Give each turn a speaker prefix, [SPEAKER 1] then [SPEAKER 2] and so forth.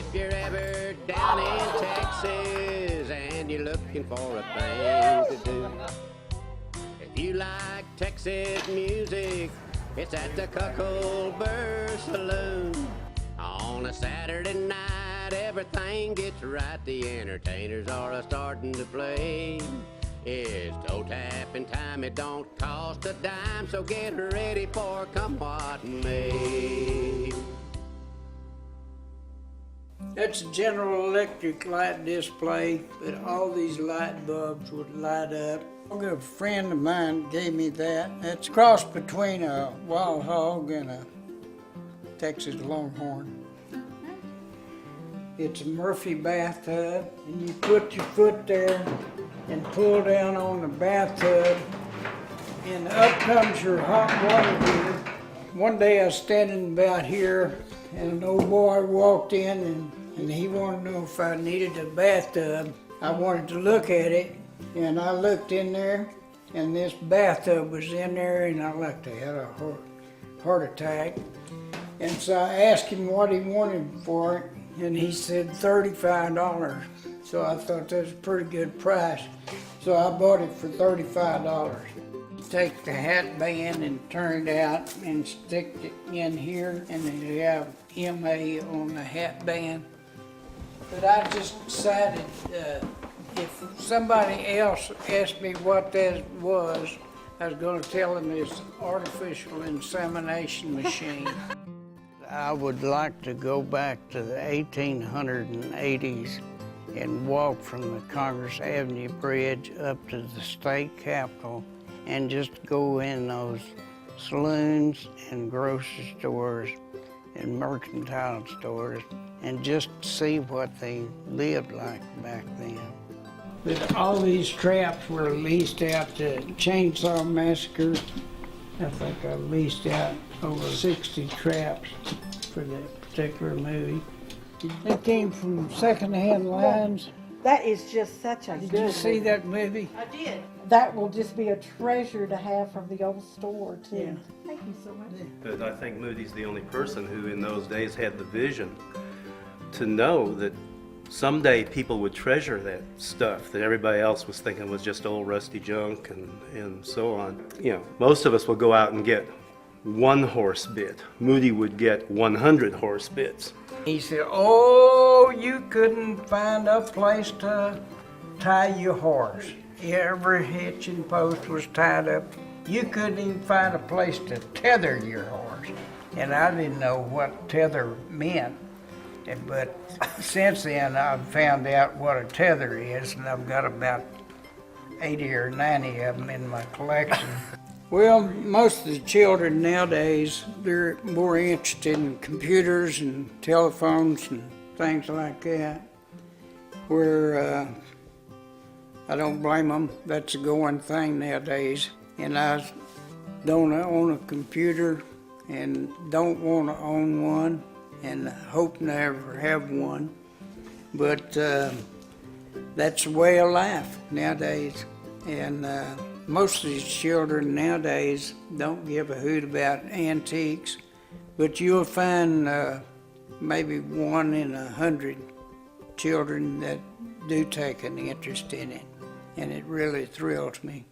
[SPEAKER 1] If you're ever down in Texas and you're looking for a thing to do, if you like Texas music, it's at the Cuckoldberg Saloon. On a Saturday night, everything gets right. The entertainers are starting to play. It's toe tapping time, it don't cost a dime, so get ready for come what may.
[SPEAKER 2] That's a General Electric light display, but all these light bulbs would light up. A friend of mine gave me that. It's a cross between a wild hog and a Texas Longhorn. It's a Murphy bathtub, and you put your foot there and pull down on the bathtub, and up comes your hot water heater. One day I was standing about here, and an old boy walked in, and he wanted to know if I needed a bathtub. I wanted to look at it, and I looked in there, and this bathtub was in there, and I like to have a heart attack. And so I asked him what he wanted for it, and he said $35. So I thought that was a pretty good price. So I bought it for $35. Take the hat band and turn it out and stick it in here, and then you have MA on the hat band. But I just decided if somebody else asked me what that was, I was going to tell them it's artificial insemination machine. I would like to go back to the 1880s and walk from the Congress Avenue Bridge up to the state capitol and just go in those saloons and grocery stores and mercantile stores and just see what they lived like back then. But all these traps were leased out to Chainsaw Massacre. I think I leased out over 60 traps for that particular movie. They came from secondhand lines.
[SPEAKER 3] That is just such a good
[SPEAKER 2] Did you see that movie?
[SPEAKER 3] I did. That will just be a treasure to have from the old store, too.
[SPEAKER 2] Yeah.
[SPEAKER 3] Thank you so much.
[SPEAKER 4] But I think Moody's the only person who in those days had the vision to know that someday people would treasure that stuff that everybody else was thinking was just old rusty junk and so on. You know, most of us will go out and get one horse bit. Moody would get 100 horse bits.
[SPEAKER 2] He said, oh, you couldn't find a place to tie your horse. Every hitching post was tied up. You couldn't even find a place to tether your horse. And I didn't know what tether meant. But since then, I've found out what a tether is, and I've got about 80 or 90 of them in my collection. Well, most of the children nowadays, they're more interested in computers and telephones and things like that, where I don't blame them. That's a going thing nowadays. And I don't own a computer and don't want to own one and hope never have one. But that's the way of life nowadays. And most of these children nowadays don't give a hoot about antiques, but you'll find maybe 1 in 100 children that do take an interest in it, and it really thrills me.